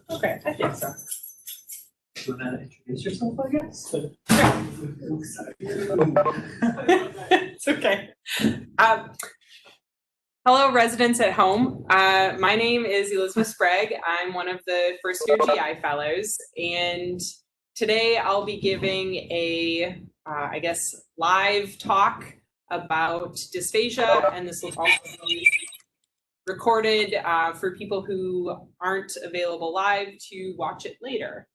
Okay, I think so. Do you want to introduce yourself, I guess? It's okay. Hello, residents at home. My name is Elizabeth Sprague. I'm one of the first year GI fellows, and today I'll be giving a, I guess, live talk about dysphagia, and this will also be recorded for people who aren't available live to watch it later.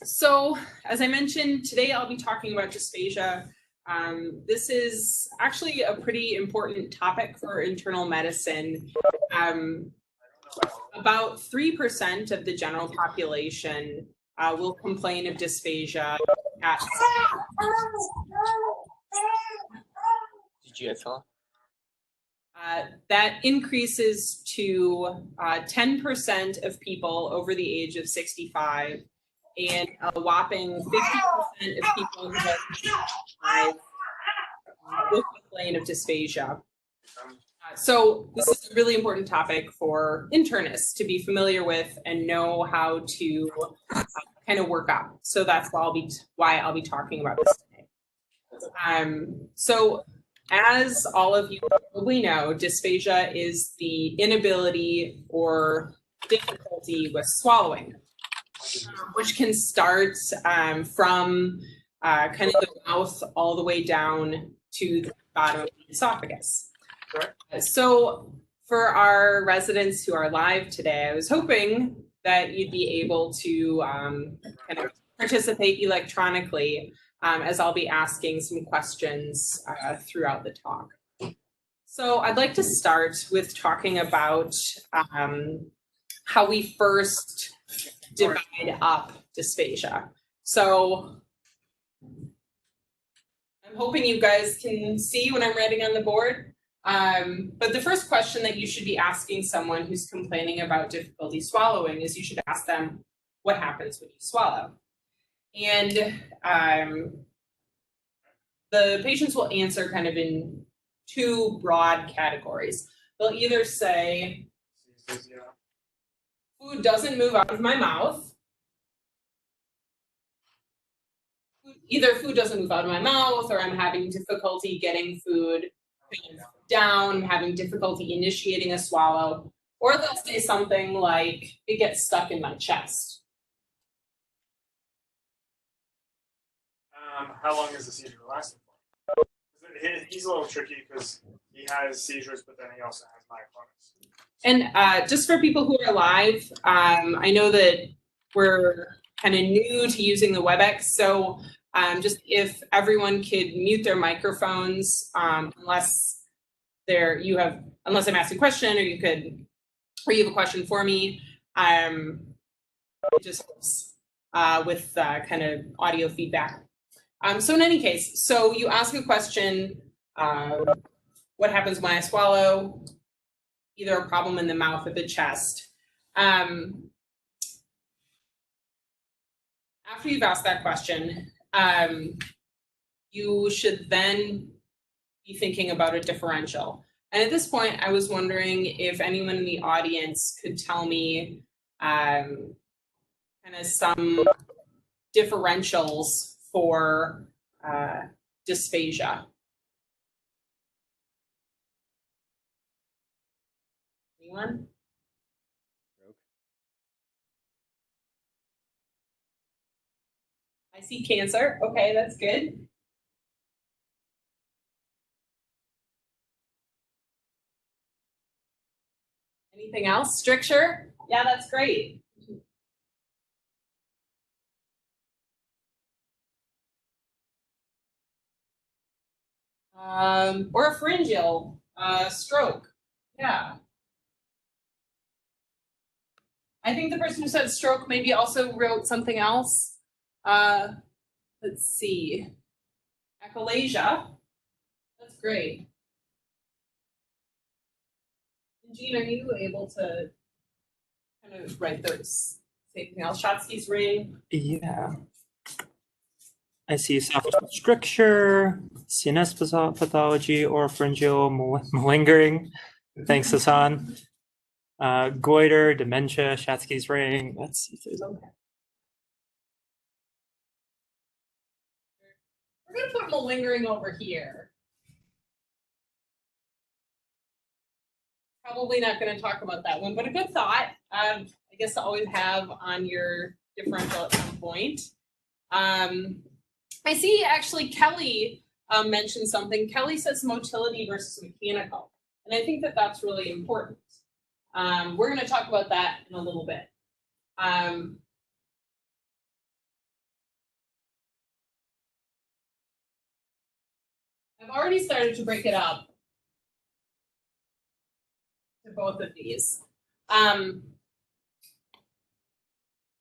So, as I mentioned, today I'll be talking about dysphagia. This is actually a pretty important topic for internal medicine. About 3% of the general population will complain of dysphagia at Did you get Philip? that increases to 10% of people over the age of 65, and a whopping 50% of people who have will complain of dysphagia. So this is a really important topic for internists to be familiar with and know how to kind of work up. So that's why I'll be talking about this today. So as all of you probably know, dysphagia is the inability or difficulty with swallowing, which can start from kind of the mouth all the way down to the bottom of the esophagus. So for our residents who are live today, I was hoping that you'd be able to kind of participate electronically as I'll be asking some questions throughout the talk. So I'd like to start with talking about how we first divide up dysphagia. So I'm hoping you guys can see what I'm writing on the board. But the first question that you should be asking someone who's complaining about difficulty swallowing is you should ask them, what happens when you swallow? And the patients will answer kind of in two broad categories. They'll either say, food doesn't move out of my mouth. Either food doesn't move out of my mouth, or I'm having difficulty getting food down, I'm having difficulty initiating a swallow, or they'll say something like, it gets stuck in my chest. How long is the seizure lasting for? He's a little tricky because he has seizures, but then he also has myoclonus. And just for people who are live, I know that we're kind of new to using the WebEx, so just if everyone could mute their microphones, unless I'm asking a question, or you have a question for me, it just helps with kind of audio feedback. So in any case, so you ask a question, what happens when I swallow? Either a problem in the mouth or the chest. After you've asked that question, you should then be thinking about a differential. And at this point, I was wondering if anyone in the audience could tell me kind of some differentials for dysphagia. Anyone? I see cancer. Okay, that's good. Anything else? Stricture? Yeah, that's great. Or a pharyngeal stroke. Yeah. I think the person who said stroke maybe also wrote something else. Let's see. Achalasia. That's great. And Jean, are you able to kind of write those? Say anything else? Shotsky's ring. Yeah. I see esophageal stricture, CNS pathology, oropharyngeal malingering. Thanks, Hassan. Goiter, dementia, Shatsky's ring. Let's see if there's Okay. We're going to put malingering over here. Probably not going to talk about that one, but a good thought. I guess to always have on your differential at some point. I see actually Kelly mentioned something. Kelly says motility versus mechanical, and I think that that's really important. We're going to talk about that in a little bit. I've already started to break it up to both of these.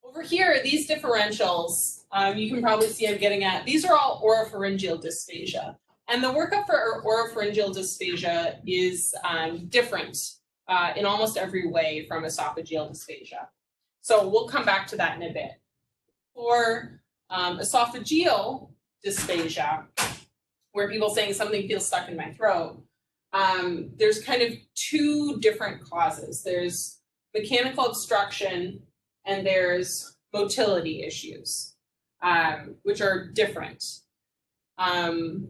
Over here, these differentials, you can probably see I'm getting at, these are all oropharyngeal dysphagia. And the workup for oropharyngeal dysphagia is different in almost every way from esophageal dysphagia. So we'll come back to that in a bit. For esophageal dysphagia, where people saying something feels stuck in my throat, there's kind of two different causes. There's mechanical obstruction and there's motility issues, which are different. The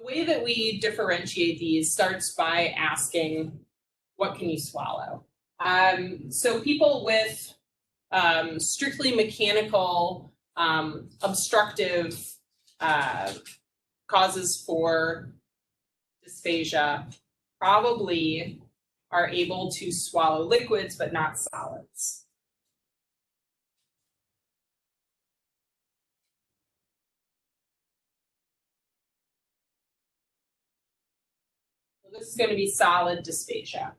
way that we differentiate these starts by asking, what can you swallow? So people with strictly mechanical obstructive causes for dysphagia probably are able to swallow liquids but not solids. So this is going to be solid dysphagia.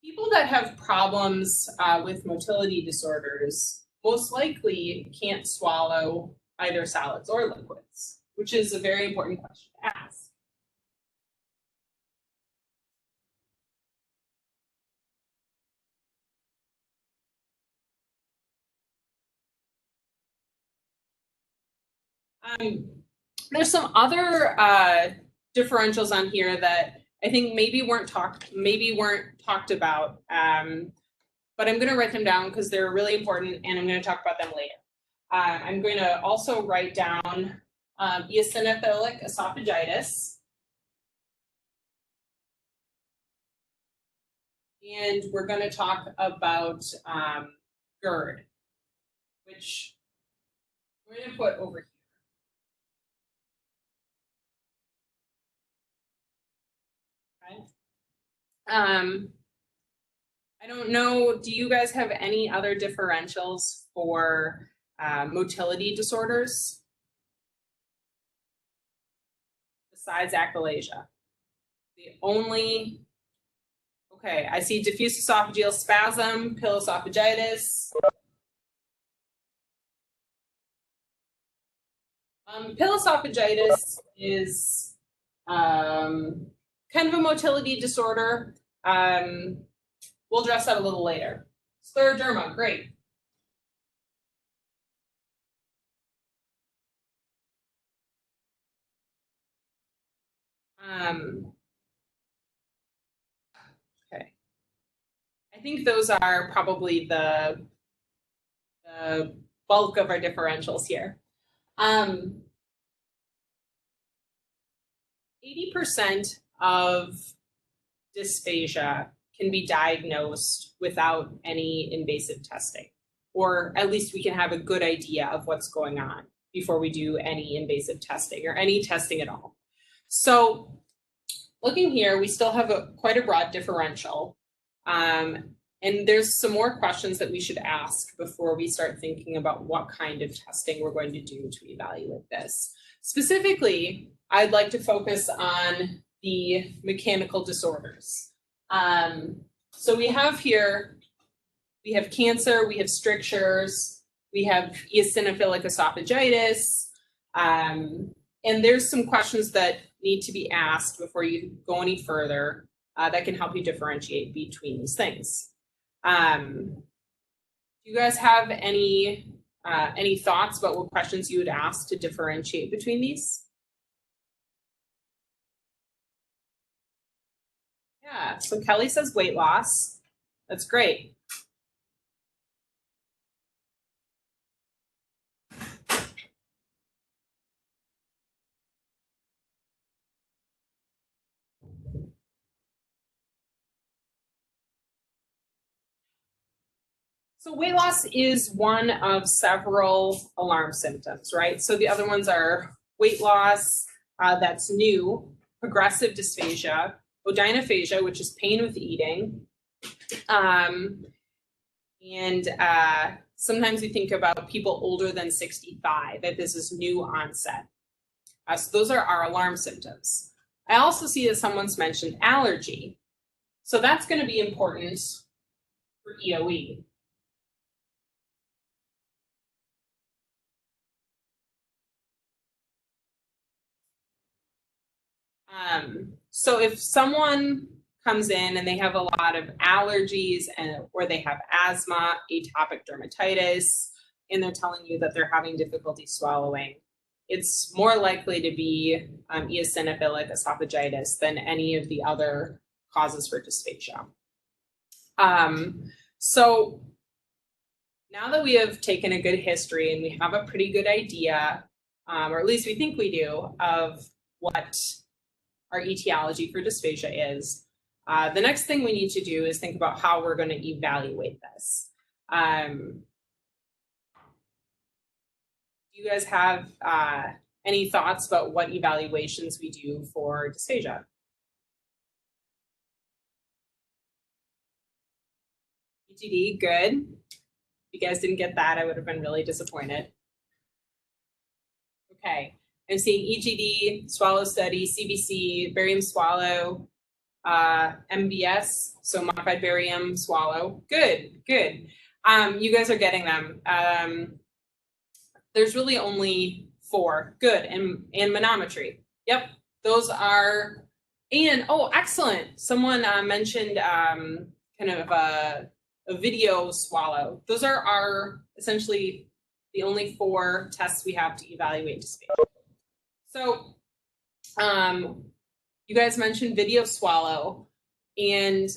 People that have problems with motility disorders most likely can't swallow either solids or liquids, which is a very important question to ask. There's some other differentials on here that I think maybe weren't talked about, but I'm going to write them down because they're really important, and I'm going to talk about them later. I'm going to also write down eosinophilic esophagitis, and we're going to talk about GERD, which we're going to put over here. I don't know, do you guys have any other differentials for motility disorders besides achalasia? The only, okay, I see diffuse esophageal spasm, piloesophagitis. Piloesophagitis is kind of a motility disorder. We'll address that a little later. Scleroderma, great. Okay. I think those are probably the bulk of our differentials here. 80% of dysphagia can be diagnosed without any invasive testing, or at least we can have a good idea of what's going on before we do any invasive testing or any testing at all. So looking here, we still have quite a broad differential, and there's some more questions that we should ask before we start thinking about what kind of testing we're going to do to evaluate this. Specifically, I'd like to focus on the mechanical disorders. So we have here, we have cancer, we have strictures, we have eosinophilic esophagitis, and there's some questions that need to be asked before you go any further that can help you differentiate between these things. Do you guys have any thoughts about what questions you would ask to differentiate between these? Yeah. Yeah, so Kelly says weight loss. That's great. So weight loss is one of several alarm symptoms, right? So the other ones are weight loss, that's new, progressive dysphagia, odynophagia, which is pain with eating, and sometimes we think about people older than 65, that this is new onset. So those are our alarm symptoms. I also see that someone's mentioned allergy. So that's going to be important for EOE. So if someone comes in and they have a lot of allergies or they have asthma, atopic dermatitis, and they're telling you that they're having difficulty swallowing, it's more likely to be eosinophilic esophagitis than any of the other causes for dysphagia. So now that we have taken a good history and we have a pretty good idea, or at least we think we do, of what our etiology for dysphagia is, the next thing we need to do is think about how we're going to evaluate this. Do you guys have any thoughts about what evaluations we do for dysphagia? EGD, good. If you guys didn't get that, I would have been really disappointed. Okay, I'm seeing EGD, swallow study, CBC, barium swallow, MBS, so modified barium swallow. Good, good. You guys are getting them. There's really only 4. Good, and manometry. Yep, those are, and oh, excellent. Someone mentioned kind of a video swallow. Those are our essentially the only 4 tests we have to evaluate dysphagia. So you guys mentioned video swallow, and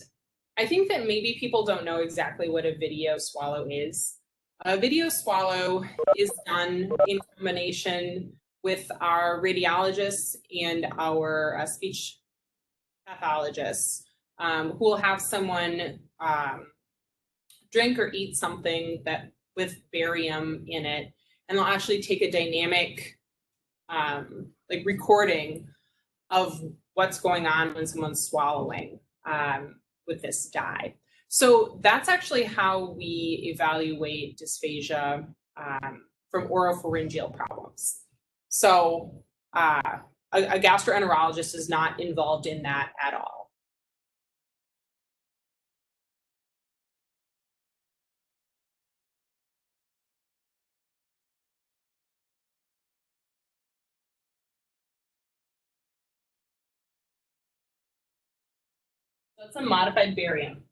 I think that maybe people don't know exactly what a video swallow is. A video swallow is done in combination with our radiologists and our speech pathologists, who will have someone drink or eat something that with barium in it, and they'll actually take a dynamic like recording of what's going on when someone's swallowing with this dye. So that's actually how we evaluate dysphagia from oropharyngeal problems. So a gastroenterologist is not involved in that at all. That's a modified barium.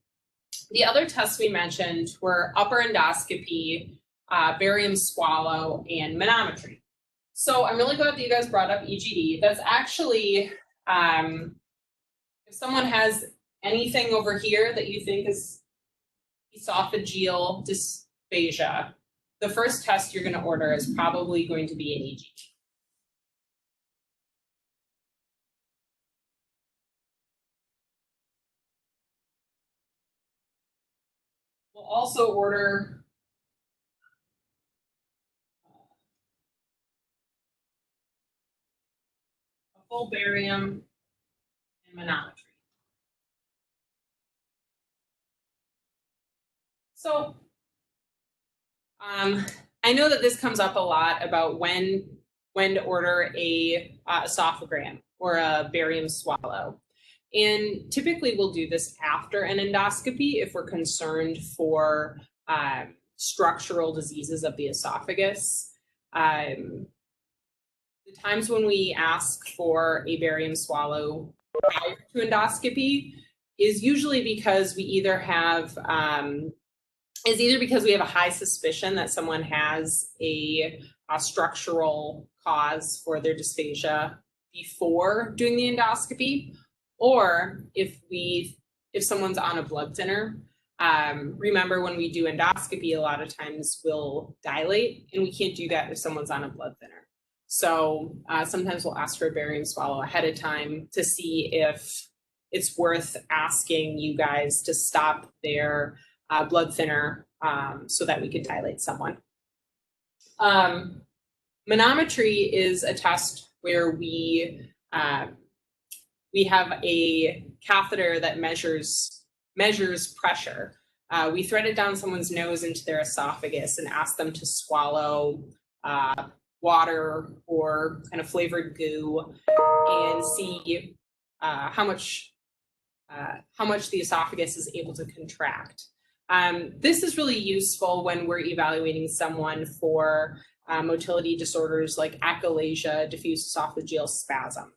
The other tests we mentioned were upper endoscopy, barium swallow, and manometry. So I'm really glad that you guys brought up EGD. That's actually, if someone has anything over here that you think is esophageal dysphagia, the first test you're going to order is probably going to be an EGD. We'll also order a full barium and manometry. So I know that this comes up a lot about when to order a esophagram or a barium swallow. And typically we'll do this after an endoscopy if we're concerned for structural diseases of the esophagus. The times when we ask for a barium swallow prior to endoscopy is usually because we either have because we have a high suspicion that someone has a structural cause for their dysphagia before doing the endoscopy, Or if someone's on a blood thinner, remember when we do endoscopy, a lot of times we'll dilate, and we can't do that if someone's on a blood thinner. So sometimes we'll ask for a barium swallow ahead of time to see if it's worth asking you guys to stop their blood thinner so that we could dilate someone. Manometry is a test where we have a catheter that measures pressure. We thread it down someone's nose into their esophagus and ask them to swallow water or kind of flavored goo and see how much the esophagus is able to contract. This is really useful when we're evaluating someone for motility disorders like achalasia, diffuse esophageal spasm.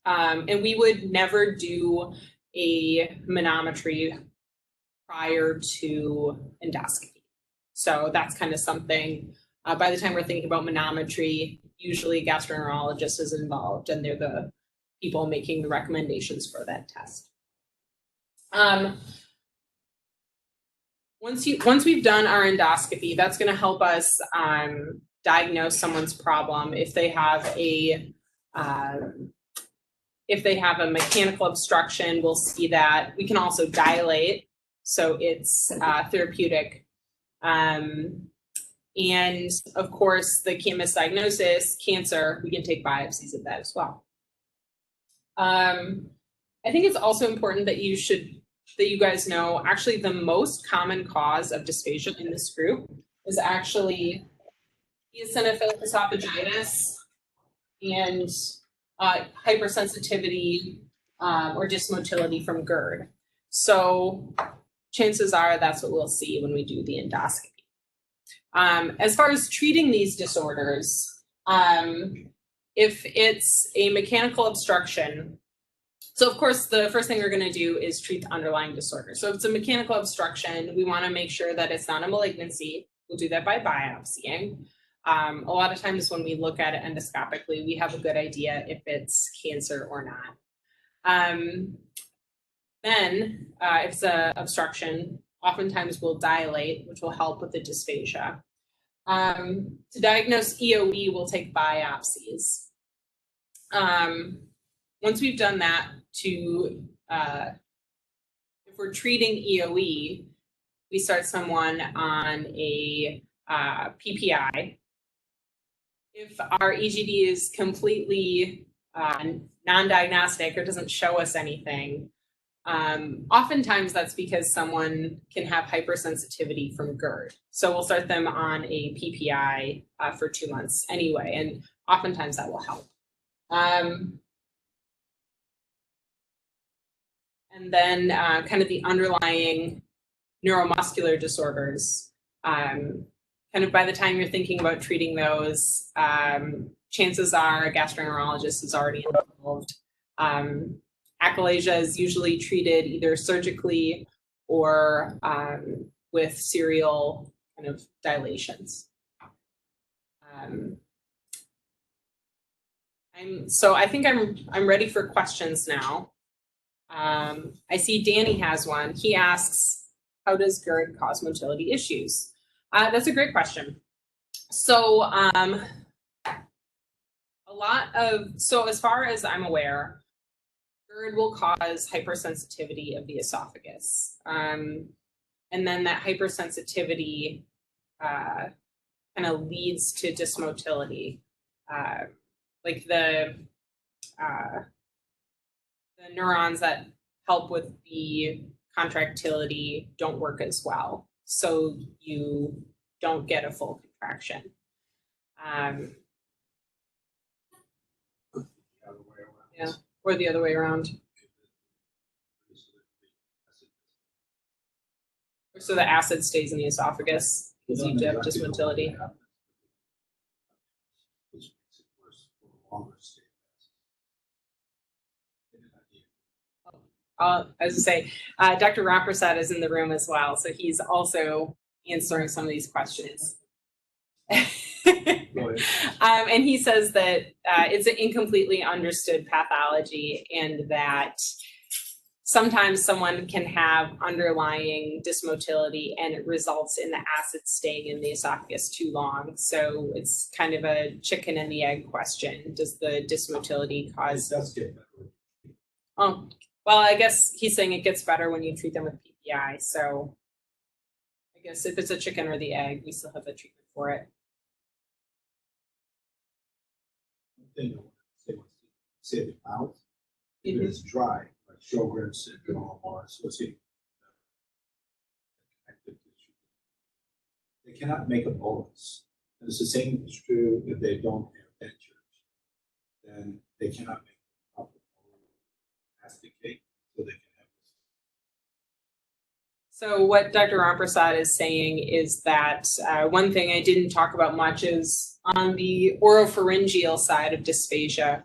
And we would never do a manometry prior to endoscopy. So that's kind of something, by the time we're thinking about manometry, usually a gastroenterologist is involved, and they're the people making the recommendations for that test. Once we've done our endoscopy, that's going to help us diagnose someone's problem. If they have a mechanical obstruction, we'll see that. We can also dilate, so it's therapeutic. And of course, they can't misdiagnosis, cancer, we can take biopsies of that as well. I think it's also important that you guys know, actually the most common cause of dysphagia in this group is actually eosinophilic esophagitis and hypersensitivity or dysmotility from GERD. So chances are that's what we'll see when we do the endoscopy. As far as treating these disorders, if it's a mechanical obstruction, so of course the first thing we're going to do is treat the underlying disorder. So if it's a mechanical obstruction, we want to make sure that it's not a malignancy. We'll do that by biopsying. A lot of times when we look at it endoscopically, we have a good idea if it's cancer or not. Then if it's an obstruction, oftentimes we'll dilate, which will help with the dysphagia. To diagnose EOE, we'll take biopsies. Once we've done that, if we're treating EOE, we start someone on a PPI. If our EGD is completely non-diagnostic or doesn't show us anything, oftentimes that's because someone can have hypersensitivity from GERD. So we'll start them on a PPI for 2 months anyway, and oftentimes that will help. And then kind of the underlying neuromuscular disorders, kind of by the time you're thinking about treating those, chances are a gastroenterologist is already involved. Achalasia is usually treated either surgically or with serial kind of dilations. So I think I'm ready for questions now. I see Danny has one. He asks, how does GERD cause motility issues? That's a great question. So so as far as I'm aware, GERD will cause hypersensitivity of the esophagus. And then that hypersensitivity kind of leads to dysmotility. Like the neurons that help with the contractility don't work as well. So you don't get a full contraction. Yeah, or the other way around. So the acid stays in the esophagus because you have dysmotility. As I say, Dr. Ramprasad is in the room as well, so he's also answering some of these questions. And he says that it's an incompletely understood pathology, and that sometimes someone can have underlying dysmotility and it results in the acid staying in the esophagus too long. So it's kind of a chicken and the egg question. Does the dysmotility cause? It does get better. Oh, well, I guess he's saying it gets better when you treat them with PPI. So I guess if it's a chicken or the egg, we still have a treatment for it. One thing I want to say the mouth, if it's dry, like Sjogren's syndrome or associated connective tissue, they cannot make a bolus. And it's the same is true if they don't have dentures. Then they cannot make a proper masticate, so they can have this. So what Dr. Ramprasad is saying is that one thing I didn't talk about much is on the oropharyngeal side of dysphagia,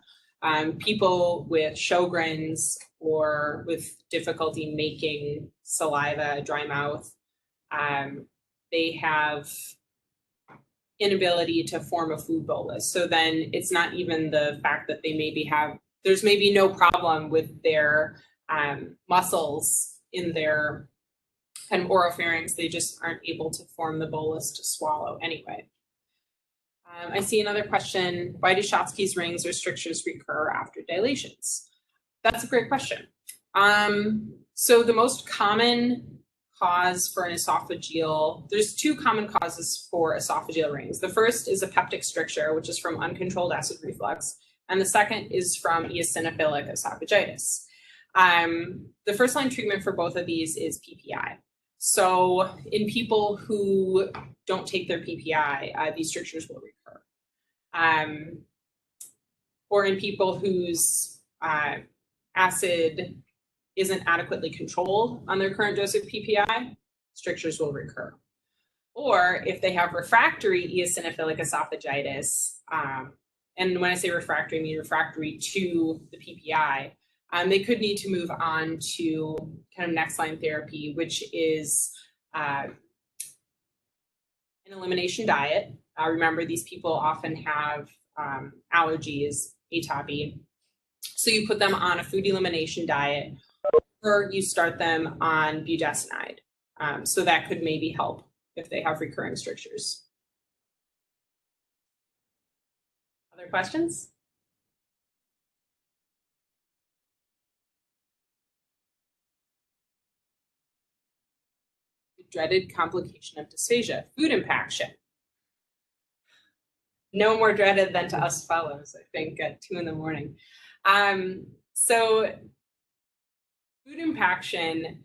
people with Sjogren's or with difficulty making saliva, dry mouth, they have inability to form a food bolus. So then it's not even the fact that they maybe there's maybe no problem with their muscles in their kind of oropharynx, they just aren't able to form the bolus to swallow anyway. I see another question. Why do Schatzki's rings or strictures recur after dilations? That's a great question. So the most common cause for an esophageal, there's two common causes for esophageal rings. The first is a peptic stricture, which is from uncontrolled acid reflux. And the second is from eosinophilic esophagitis. The first line treatment for both of these is PPI. So in people who don't take their PPI, these strictures will recur. Or in people whose acid isn't adequately controlled on their current dose of PPI, strictures will recur. Or if they have refractory eosinophilic esophagitis, and when I say refractory, I mean refractory to the PPI, they could need to move on to kind of next line therapy, which is an elimination diet. Remember, these people often have allergies, atopy. So you put them on a food elimination diet, or you start them on budesonide. So that could maybe help if they have recurring strictures. Other questions? Dreaded complication of dysphagia, food impaction. No more dreaded than to us fellows, I think, at 2 a.m. So food impaction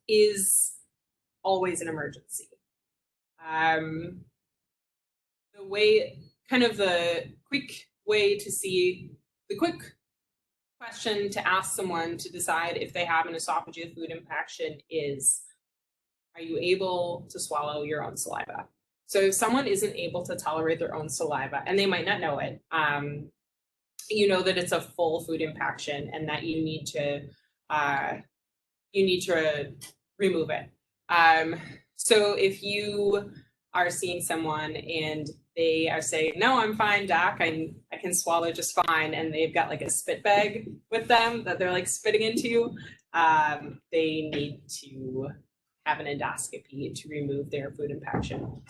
is always an emergency. The quick question to ask someone to decide if they have an esophageal food impaction is, are you able to swallow your own saliva? So if someone isn't able to tolerate their own saliva, and they might not know it, you know that it's a full food impaction and that you need to remove it. So if you are seeing someone and they are saying, no, I'm fine, doc, I can swallow just fine, and they've got like a spit bag with them that they're like spitting into, they need to have an endoscopy to remove their food impaction.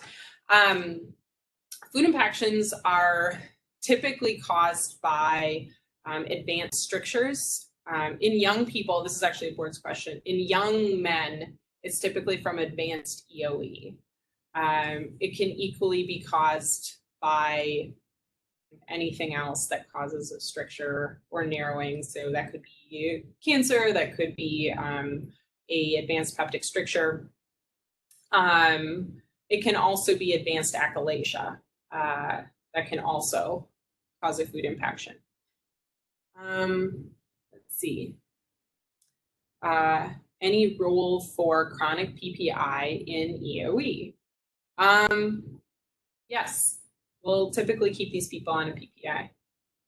Food impactions are typically caused by advanced strictures. In young people, this is actually a board's question, in young men, it's typically from advanced EOE. It can equally be caused by anything else that causes a stricture or narrowing. So that could be cancer, that could be a advanced peptic stricture. It can also be advanced achalasia that can also cause a food impaction. Let's see. Any role for chronic PPI in EOE? Yes, we'll typically keep these people on a PPI,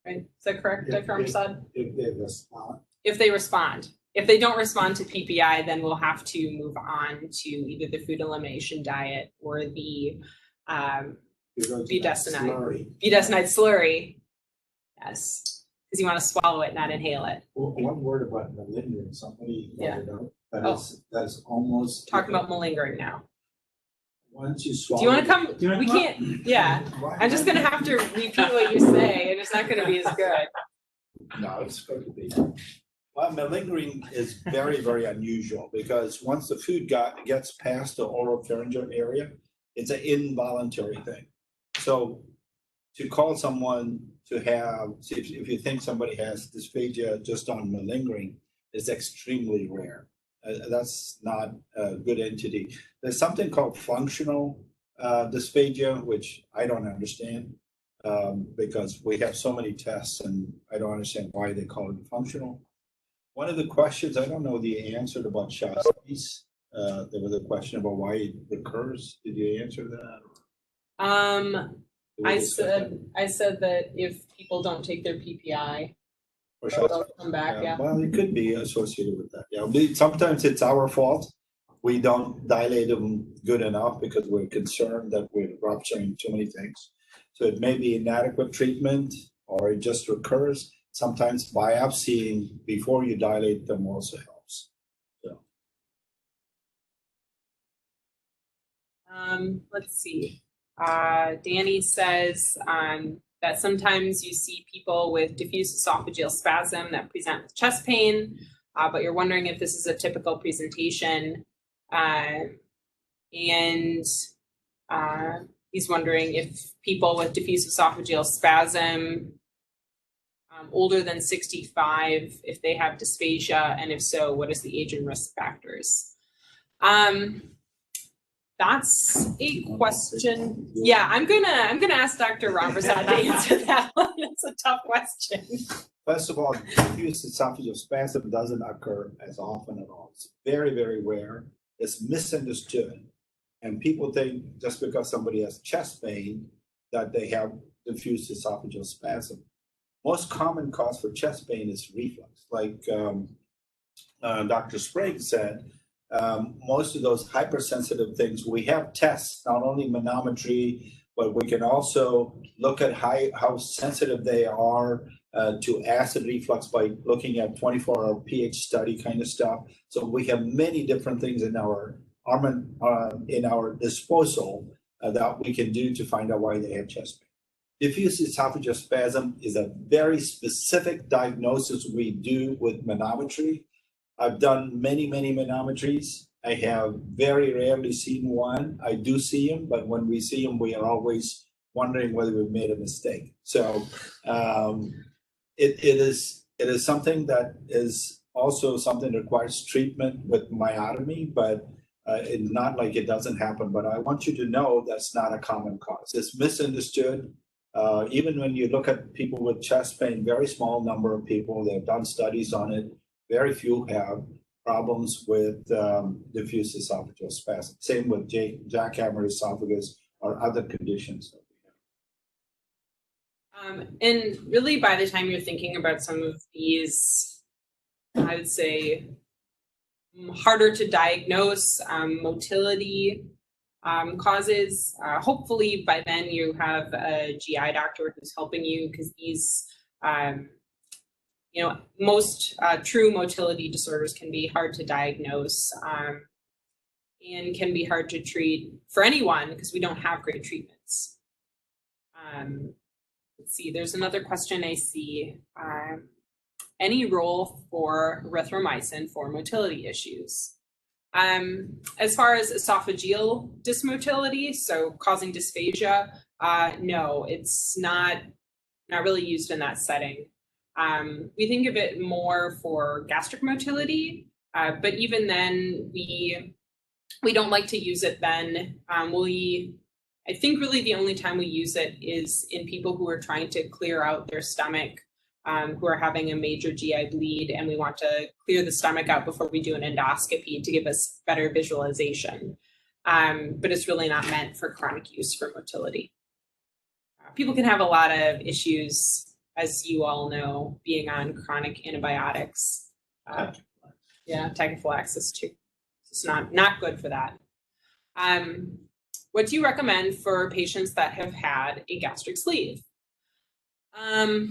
right? Is that correct, Dr. Ramprasad? If they respond. If they respond. if they don't respond to PPI, then we'll have to move on to either the food elimination diet or the budesonide slurry. Yes, because you want to swallow it, not inhale it. Well, one word about malingering, somebody Yeah. pointed out, that Oh. that's almost. Talking about malingering now. Once you Do swallow. you want to come? Do you wanna We come up? can't. Yeah, Why- I'm just gonna have to repeat what you say, and it's not gonna be as good. No, it's going to be. Well, malingering is very, very unusual because once the food gets past the oropharyngeal area, it's an involuntary thing. So to call someone to have, if you think somebody has dysphagia just on malingering, is extremely rare. That's not a good entity. There's something called functional dysphagia, which I don't understand. Because we have so many tests and I don't understand why they call it functional. One of the questions, I don't know the answer about Shastys. There was a question about why it recurs. Did you answer that? Did we I discuss that? said that if people don't take their PPI, Or they'll Shastys? come back. Yeah. Well, it could be associated with that. Yeah, sometimes it's our fault. We don't dilate them good enough because we're concerned that we're rupturing too many things. So it may be inadequate treatment or it just recurs. Sometimes biopsying before you dilate them also helps. So. Let's see. Danny says that sometimes you see people with diffuse esophageal spasm that present with chest pain, but you're wondering if this is a typical presentation. He's wondering if people with diffuse esophageal spasm older than 65, if they have dysphagia, and if so, what is the age and risk factors? That's a question. Yeah, I'm gonna ask Dr. Ramprasad to answer that one. It's a tough question. First of all, diffuse esophageal spasm doesn't occur as often at all. It's very, very rare. It's misunderstood. And people think just because somebody has chest pain that they have diffuse esophageal spasm. Most common cause for chest pain is reflux. Like Dr. Sprague said, most of those hypersensitive things, we have tests, not only manometry, but we can also look at how sensitive they are to acid reflux by looking at 24-hour pH study kind of stuff. So we have many different things in our disposal that we can do to find out why they have chest pain. Diffuse esophageal spasm is a very specific diagnosis we do with manometry. I've done many, many manometries. I have very rarely seen one. I do see them, but when we see them, we are always wondering whether we've made a mistake. So it is something that is also something that requires treatment with myotomy, but it's not like it doesn't happen. But I want you to know that's not a common cause. It's misunderstood. Even when you look at people with chest pain, very small number of people, they've done studies on it. Very few have problems with diffuse esophageal spasm. Same with jackhammer esophagus or other conditions that we have. And really, by the time you're thinking about some of these, I would say, harder to diagnose motility causes, hopefully by then you have a GI doctor who's helping you, because these most true motility disorders can be hard to diagnose and can be hard to treat for anyone because we don't have great treatments. Let's see, there's another question I see. Any role for erythromycin for motility issues? As far as esophageal dysmotility, so causing dysphagia, no, it's not really used in that setting. We think of it more for gastric motility, but even then, we don't like to use it then. I think really the only time we use it is in people who are trying to clear out their stomach, who are having a major GI bleed, and we want to clear the stomach out before we do an endoscopy to give us better visualization. But it's really not meant for chronic use for motility. People can have a lot of issues, as you all know, being on chronic antibiotics. Yeah, tachyphylaxis too. It's not good for that. What do you recommend for patients that have had a gastric sleeve? I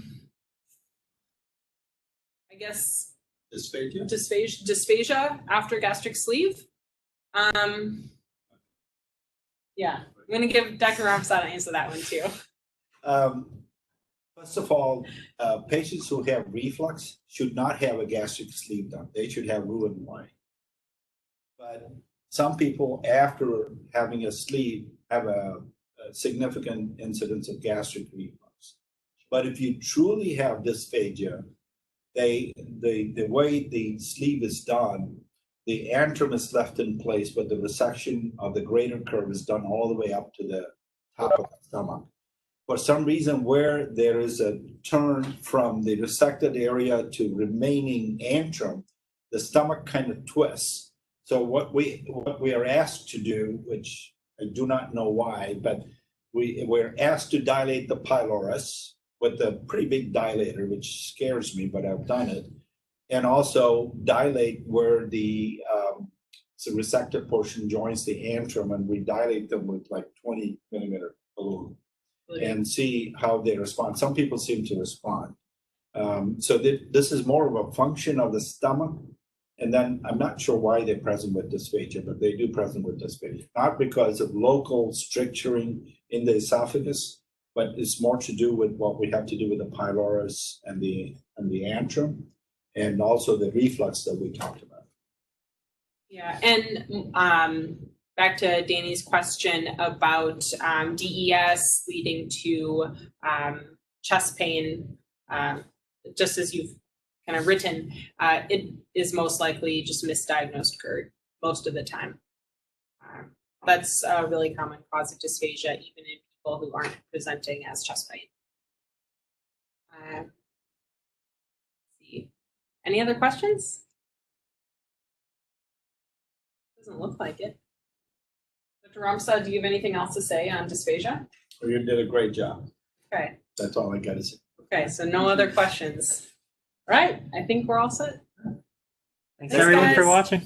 guess dysphagia after gastric sleeve. Yeah, I'm gonna give Dr. Ramsad an answer that one too. First of all, patients who have reflux should not have a gastric sleeve done. They should have Roux-en-Y. But some people, after having a sleeve, have a significant incidence of gastric reflux. But if you truly have dysphagia, the way the sleeve is done, the antrum is left in place, but the resection of the greater curve is done all the way up to the top of the stomach. For some reason, where there is a turn from the resected area to remaining antrum, the stomach kind of twists. So what we are asked to do, which I do not know why, but we're asked to dilate the pylorus with a pretty big dilator, which scares me, but I've done it, and also dilate where the resected portion joins the antrum, and we dilate them with like 20 millimeter balloon and see how they respond. Some people seem to respond. So this is more of a function of the stomach. And then I'm not sure why they're present with dysphagia, but they do present with dysphagia. Not because of local stricturing in the esophagus, but it's more to do with what we have to do with the pylorus and the antrum, and also the reflux that we talked about. Yeah, and back to Danny's question about DES leading to chest pain, just as you've kind of written, it is most likely just misdiagnosed GERD most of the time. That's a really common cause of dysphagia, even in people who aren't presenting as chest pain. Let's see. Any other questions? Doesn't look like it. Dr. Ramsad, do you have anything else to say on dysphagia? Well, you did a great job. Okay. That's all I got to say. Okay, so no other questions. All right, I think we're all set. Thanks Thanks, everyone for guys. watching.